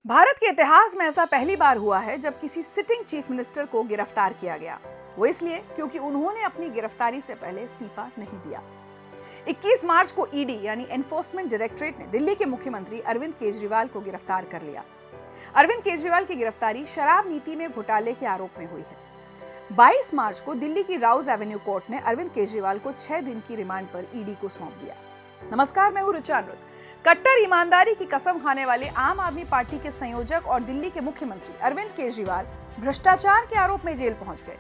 भारत के इतिहास में ऐसा पहली बार हुआ है जब किसी सिटिंग चीफ मिनिस्टर को गिरफ्तार किया गया। वो इसलिए क्योंकि उन्होंने अपनी गिरफ्तारी से पहले इस्तीफा नहीं दिया। 21 मार्च को ईडी यानी एनफोर्समेंट डायरेक्टरेट ने दिल्ली के मुख्यमंत्री अरविंद केजरीवाल को गिरफ्तार कर लिया। अरविंद केजरीवाल की गिरफ्तारी शराब नीति में घोटाले के आरोप में हुई है। 22 मार्च को दिल्ली की राउज एवेन्यू कोर्ट ने अरविंद केजरीवाल को 6 दिन की रिमांड पर ईडी को सौंप दिया। नमस्कार, मैं हूं रुचा अनुरुद्ध। कट्टर ईमानदारी की कसम खाने वाले आम आदमी पार्टी के संयोजक और दिल्ली के मुख्यमंत्री अरविंद केजरीवाल भ्रष्टाचार के आरोप में जेल पहुंच गए।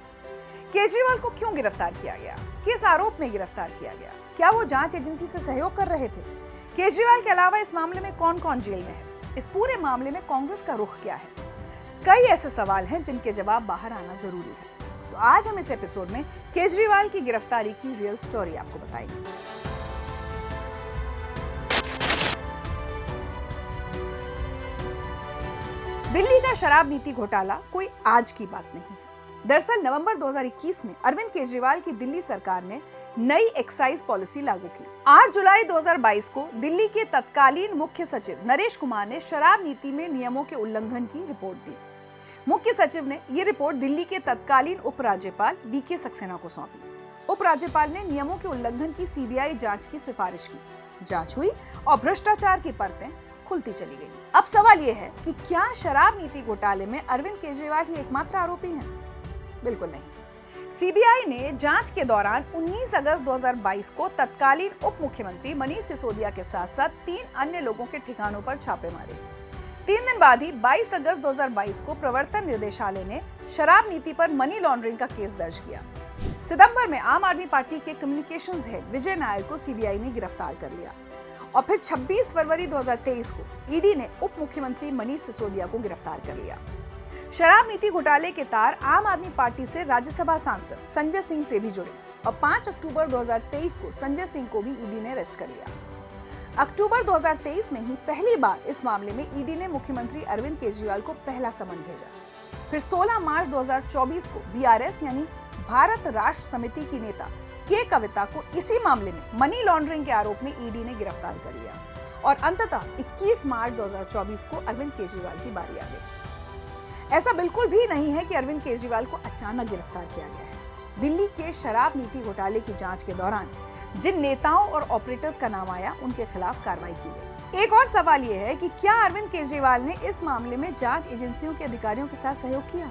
केजरीवाल को क्यों गिरफ्तार किया गया? किस आरोप में गिरफ्तार किया गया? क्या वो जांच एजेंसी से सहयोग कर रहे थे? केजरीवाल के अलावा इस मामले में कौन कौन जेल में है? इस पूरे मामले में कांग्रेस का रुख क्या है? कई ऐसे सवाल हैं जिनके जवाब बाहर आना जरूरी है। तो आज हम इस एपिसोड में केजरीवाल की गिरफ्तारी की रियल स्टोरी आपको बताएंगे। दिल्ली का शराब नीति घोटाला कोई आज की बात नहीं है। दरअसल नवंबर 2021 में अरविंद केजरीवाल की दिल्ली सरकार ने नई एक्साइज पॉलिसी लागू की। 8 जुलाई 2022 को दिल्ली के तत्कालीन मुख्य सचिव नरेश कुमार ने शराब नीति में नियमों के उल्लंघन की रिपोर्ट दी। मुख्य सचिव ने ये रिपोर्ट दिल्ली के तत्कालीन उपराज्यपाल वीके सक्सेना को सौंपी। उपराज्यपाल ने नियमों के उल्लंघन की सीबीआई जांच की सिफारिश की। जांच हुई और भ्रष्टाचार की परतें खुलती चली गई। अब सवाल यह है कि क्या शराब नीति घोटाले में अरविंद केजरीवाल ही एकमात्र आरोपी हैं? बिल्कुल नहीं। सीबीआई ने जांच के दौरान 19 अगस्त 2022 को तत्कालीन उप मुख्यमंत्री मनीष सिसोदिया के साथ साथ 3 अन्य लोगों के ठिकानों पर छापे मारे। 3 दिन बाद ही 22 अगस्त 2022 को प्रवर्तन निदेशालय ने शराब नीति पर मनी लॉन्ड्रिंग का केस दर्ज किया। सितंबर में आम आदमी पार्टी के कम्युनिकेशंस हेड विजय नायर को सीबीआई ने गिरफ्तार कर लिया और फिर 26 फरवरी 2023 को ईडी ने उप मुख्यमंत्री मनीष सिसोदिया को गिरफ्तार कर लिया। शराब नीति घोटाले के तार आम आदमी पार्टी से राज्यसभा सांसद संजय सिंह से भी जुड़े और 5 अक्टूबर 2023 को संजय सिंह को भी ईडी ने अरेस्ट कर लिया। अक्टूबर 2023 में ही पहली बार इस मामले में ईडी ने मुख्यमंत्री अरविंद केजरीवाल को पहला समन भेजा। फिर 16 मार्च 2024 को बीआरएस यानी भारत राष्ट्र समिति की नेता के कविता को इसी मामले में मनी लॉन्ड्रिंग के आरोप में ईडी ने गिरफ्तार कर लिया और अंततः 21 मार्च 2024 को अरविंद केजरीवाल की बारी आ गई। ऐसा बिल्कुल भी नहीं है कि अरविंद केजरीवाल को अचानक गिरफ्तार किया गया है। दिल्ली के शराब नीति घोटाले की जांच के दौरान जिन नेताओं और ऑपरेटर्स का नाम आया उनके खिलाफ कार्रवाई की गई। एक और सवाल यह है कि क्या अरविंद केजरीवाल ने इस मामले में जांच एजेंसियों के अधिकारियों के साथ सहयोग किया?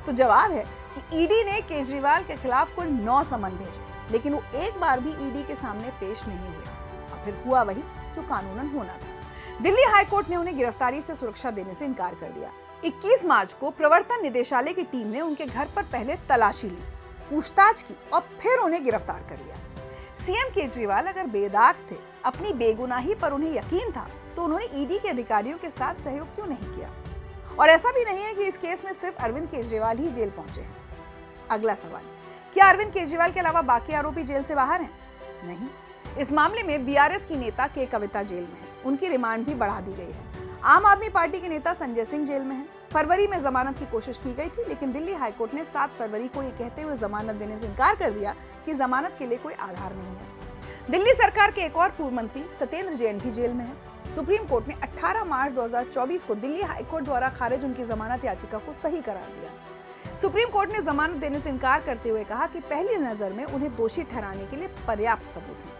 तो जवाब है कि ईडी ने केजरीवाल के खिलाफ कुल 9 समन भेजे, लेकिन वो एक बार भी ईडी के सामने पेश नहीं हुए और फिर हुआ वही जो कानूनन होना था। दिल्ली हाईकोर्ट ने उन्हें गिरफ्तारी से सुरक्षा देने से इनकार कर दिया। 21 मार्च को प्रवर्तन निदेशालय की टीम ने उनके घर पर पहले तलाशी ली, पूछताछ की और फिर उन्हें गिरफ्तार कर लिया। सीएम केजरीवाल अगर बेदाग थे, अपनी बेगुनाही पर उन्हें यकीन था, तो उन्होंने ईडी के अधिकारियों के साथ सहयोग क्यों नहीं किया? और ऐसा भी नहीं है कि इस केस में सिर्फ अरविंद केजरीवाल ही जेल पहुंचे हैं। अगला सवाल, क्या अरविंद केजरीवाल के अलावा बाकी आरोपी जेल से बाहर हैं? नहीं। इस मामले में बीआरएस की नेता के कविता जेल में है, उनकी रिमांड भी बढ़ा दी गई है। आम आदमी पार्टी के नेता संजय सिंह जेल में हैं। फरवरी में जमानत की कोशिश की गई थी, लेकिन दिल्ली हाईकोर्ट ने 7 फरवरी को ये कहते हुए जमानत देने से इनकार कर दिया कि जमानत के लिए कोई आधार नहीं है। दिल्ली सरकार के एक और पूर्व मंत्री सत्येंद्र जैन भी जेल में है। सुप्रीम कोर्ट ने 18 मार्च 2024 को दिल्ली हाईकोर्ट द्वारा खारिज उनकी जमानत याचिका को सही करार दिया। सुप्रीम कोर्ट ने जमानत देने से इनकार करते हुए कहा कि पहली नजर में उन्हें दोषी ठहराने के लिए पर्याप्त सबूत हैं।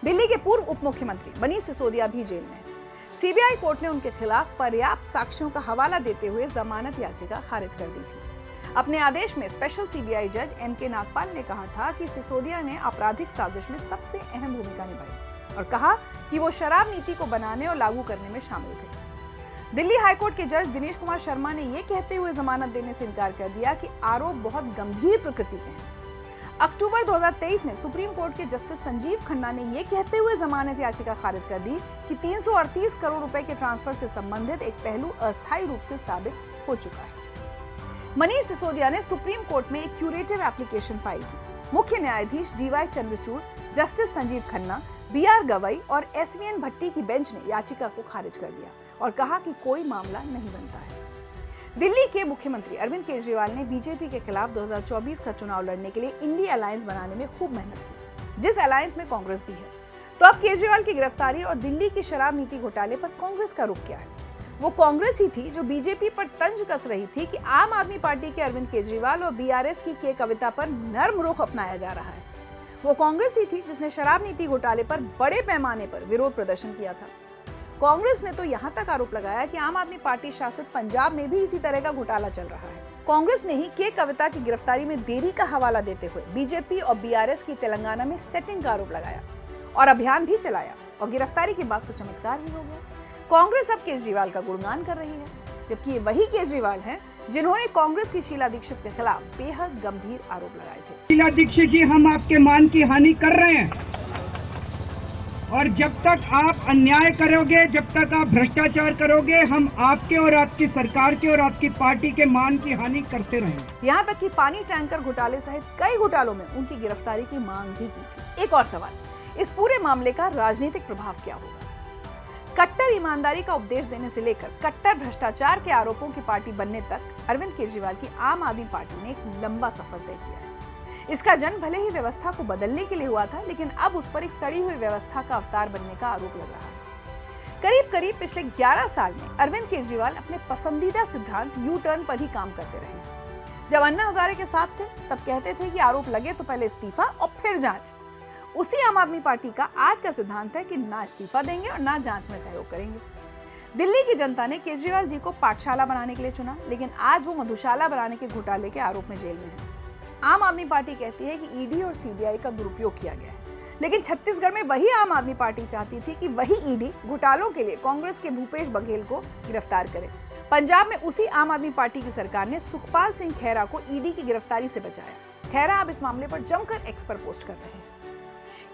दिल्ली के पूर्व उप मुख्यमंत्री मनीष सिसोदिया भी जेल में हैं। सीबीआई कोर्ट ने उनके खिलाफ पर्याप्त साक्ष्यों का हवाला देते हुए जमानत याचिका खारिज कर दी थी। अपने आदेश में स्पेशल सीबीआई जज एम.के. नागपाल ने कहा था कि सिसोदिया ने आपराधिक साजिश में सबसे अहम भूमिका निभाई और कहा कि वो शराब नीति को बनाने और लागू करने में शामिल थे। दिल्ली हाईकोर्ट के जज दिनेश कुमार शर्मा ने यह कहते हुए जमानत देने से इनकार कर दिया कि आरोप बहुत गंभीर प्रकृति के हैं। अक्टूबर 2023 में सुप्रीम कोर्ट के जस्टिस संजीव खन्ना ने यह कहते हुए जमानत याचिका खारिज कर दी कि 338 करोड़ रुपए के ट्रांसफर से संबंधित एक पहलू अस्थायी रूप से साबित हो चुका है। मनीष सिसोदिया ने सुप्रीम कोर्ट में एक क्यूरेटिव एप्लीकेशन फाइल की। मुख्य न्यायाधीश DY Chandrachud, Justice Sanjiv Khanna, BR Gavai और एसवीएन भट्टी की बेंच ने याचिका को खारिज कर दिया और कहा कि कोई मामला नहीं बनता है। दिल्ली के मुख्यमंत्री अरविंद केजरीवाल ने बीजेपी के खिलाफ 2024 का चुनाव लड़ने के लिए इंडी अलायंस बनाने में खूब मेहनत की, जिस अलायंस में कांग्रेस भी है। तो अब केजरीवाल की गिरफ्तारी और दिल्ली की शराब नीति घोटाले पर कांग्रेस का रुख क्या है? वो कांग्रेस ही थी जो बीजेपी पर तंज कस रही थी कि आम आदमी पार्टी के अरविंद केजरीवाल और बीआरएस की के कविता पर नर्म रुख अपनाया जा रहा है। वो कांग्रेस ही थी जिसने शराब नीति घोटाले पर बड़े पैमाने पर विरोध प्रदर्शन किया था। कांग्रेस ने तो यहाँ तक आरोप लगाया कि आम आदमी पार्टी शासित पंजाब में भी इसी तरह का घोटाला चल रहा है। कांग्रेस ने ही के कविता की गिरफ्तारी में देरी का हवाला देते हुए बीजेपी और बीआरएस की तेलंगाना में सेटिंग का आरोप लगाया और अभियान भी चलाया, और गिरफ्तारी के बाद तो चमत्कार ही हो गया। कांग्रेस अब केजरीवाल का गुणगान कर रही है, जबकि ये वही केजरीवाल हैं जिन्होंने कांग्रेस की शीला दीक्षित के खिलाफ बेहद गंभीर आरोप लगाए थे। शीला दीक्षित जी, हम आपके मान की हानि कर रहे हैं, और जब तक आप अन्याय करोगे, जब तक आप भ्रष्टाचार करोगे, हम आपके और आपकी सरकार के और आपकी पार्टी के मान की हानि करते रहेंगे। यहाँ तक कि पानी टैंकर घोटाले सहित कई घोटालों में उनकी गिरफ्तारी की मांग भी की थी। एक और सवाल, इस पूरे मामले का राजनीतिक प्रभाव क्या होगा? कट्टर ईमानदारी का उपदेश देने से लेकर कट्टर भ्रष्टाचार के आरोपों की पार्टी बनने तक अरविंद केजरीवाल की आम आदमी पार्टी ने एक लंबा सफर तय किया है। इसका जन्म भले ही व्यवस्था को बदलने के लिए हुआ था, लेकिन अब उस पर एक सड़ी हुई व्यवस्था का अवतार बनने का आरोप लग रहा है। करीब करीब पिछले 11 साल में अरविंद केजरीवाल अपने पसंदीदा सिद्धांत यू टर्न पर ही काम करते रहे। जब अन्ना हजारे के साथ थे तब कहते थे कि आरोप लगे तो पहले इस्तीफा और फिर जांच। उसी आम आदमी पार्टी का आज का सिद्धांत है कि ना इस्तीफा देंगे और ना जांच में सहयोग करेंगे। दिल्ली की जनता ने केजरीवाल जी को पाठशाला बनाने के लिए चुना, लेकिन आज वो मधुशाला बनाने के घोटाले के आरोप में जेल में है। आम आदमी पार्टी कहती है कि ईडी और सीबीआई का दुरुपयोग किया गया है, लेकिन छत्तीसगढ़ में वही आम आदमी पार्टी चाहती थी कि वही ईडी घोटालों के लिए कांग्रेस के भूपेश बघेल को गिरफ्तार करे। पंजाब में उसी आम आदमी पार्टी की सरकार ने सुखपाल सिंह खैरा को ईडी की गिरफ्तारी से बचाया। खैरा अब इस मामले पर जमकर एक्स पर पोस्ट कर रहे हैं।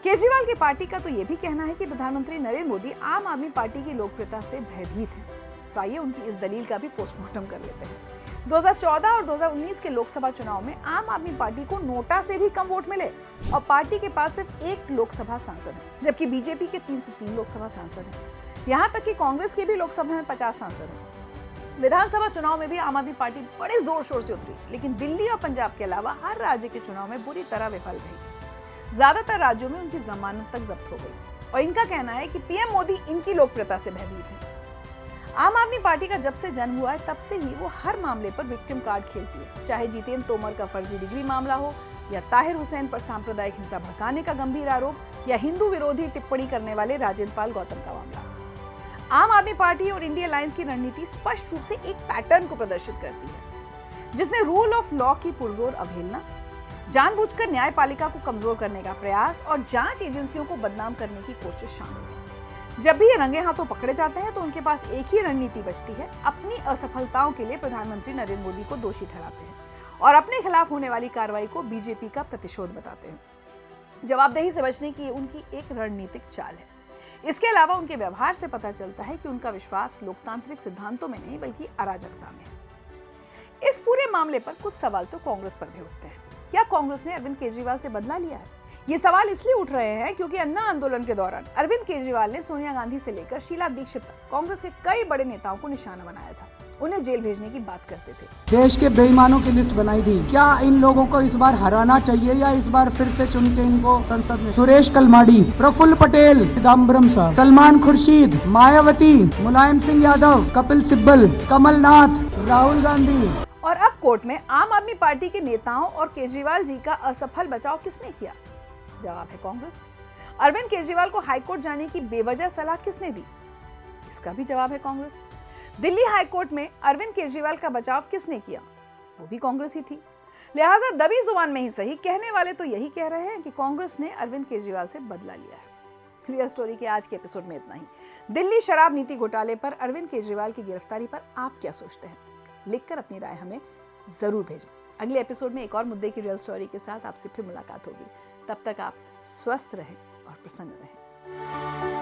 केजरीवाल की पार्टी का तो ये भी कहना है कि प्रधानमंत्री नरेंद्र मोदी आम आदमी पार्टी की लोकप्रियता से भयभीत हैं। तो आइए उनकी इस दलील का भी पोस्टमार्टम कर लेते हैं। 2014 और 2019 के लोकसभा चुनाव में आम आदमी पार्टी को नोटा से भी कम वोट मिले और पार्टी के पास सिर्फ एक लोकसभा सांसद है, जबकि बीजेपी के 303 लोकसभा सांसद हैं। यहाँ तक कि कांग्रेस के भी लोकसभा में 50 सांसद हैं। विधानसभा चुनाव में भी आम आदमी पार्टी बड़े जोर शोर से उतरी, लेकिन दिल्ली और पंजाब के अलावा हर राज्य के चुनाव में बुरी तरह विफल रही। ज्यादातर राज्यों में उनकी जमानत तक जब्त हो गई और इनका कहना है कि पीएम मोदी इनकी लोकप्रियता से भयभीत है। आम आदमी पार्टी का जब से जन्म हुआ है तब से ही वो हर मामले पर विक्टिम कार्ड खेलती है, चाहे जितेंद्र तोमर का फर्जी डिग्री मामला हो, या ताहिर हुसैन पर सांप्रदायिक हिंसा भड़काने का गंभीर आरोप, या हिंदू विरोधी टिप्पणी करने वाले राजेंद्र पाल गौतम का मामला। आम आदमी पार्टी और इंडिया अलायंस की रणनीति स्पष्ट रूप से एक पैटर्न को प्रदर्शित करती है, जिसमें रूल ऑफ लॉ की पुरजोर अवहेलना, जानबूझकर न्यायपालिका को कमजोर करने का प्रयास और जांच एजेंसियों को बदनाम करने की कोशिश शामिल है। जब भी ये रंगे हाथों पकड़े जाते हैं तो उनके पास एक ही रणनीति बचती है, अपनी असफलताओं के लिए प्रधानमंत्री नरेंद्र मोदी को दोषी ठहराते हैं और अपने खिलाफ होने वाली कार्रवाई को बीजेपी का प्रतिशोध बताते हैं। जवाबदेही से बचने की उनकी एक रणनीतिक चाल है। इसके अलावा उनके व्यवहार से पता चलता है कि उनका विश्वास लोकतांत्रिक सिद्धांतों में नहीं बल्कि अराजकता में है। इस पूरे मामले पर कुछ सवाल तो कांग्रेस पर भी उठते हैं। क्या कांग्रेस ने अरविंद केजरीवाल से बदला लिया है? ये सवाल इसलिए उठ रहे हैं क्योंकि अन्ना आंदोलन के दौरान अरविंद केजरीवाल ने सोनिया गांधी से लेकर शीला दीक्षित तक कांग्रेस के कई बड़े नेताओं को निशाना बनाया था। उन्हें जेल भेजने की बात करते थे। देश के बेईमानों की लिस्ट बनाई थी। क्या इन लोगों को इस बार हराना चाहिए या इस बार फिर से चुन के इनको संसद में? सुरेश कलमाडी, प्रफुल्ल पटेल, चिदम्बरम साहब, सलमान खुर्शीद, मायावती, मुलायम सिंह यादव, कपिल सिब्बल, कमलनाथ, राहुल गांधी। और अब कोर्ट में आम आदमी पार्टी के नेताओं और केजरीवाल जी का असफल बचाव किसने किया? जवाब है कांग्रेस। अरविंद केजरीवाल को हाईकोर्ट जाने की बेवजह सलाह किसने दी? इसका भी जवाब है कांग्रेस। दिल्ली हाईकोर्ट में अरविंद केजरीवाल का बचाव किसने किया? वो भी कांग्रेस ही थी। लिहाजा दबी जुबान में ही सही, कहने वाले तो यही कह रहे हैं कि कांग्रेस ने अरविंद केजरीवाल से बदला लिया है। रियल स्टोरी के आज के एपिसोड में इतना ही। दिल्ली शराब नीति घोटाले पर अरविंद केजरीवाल की गिरफ्तारी पर आप क्या सोचते हैं? लिखकर अपनी राय हमें जरूर भेजें। अगले एपिसोड में एक और मुद्दे की रियल स्टोरी के साथ आपसे फिर मुलाकात होगी। तब तक आप स्वस्थ रहें और प्रसन्न रहें।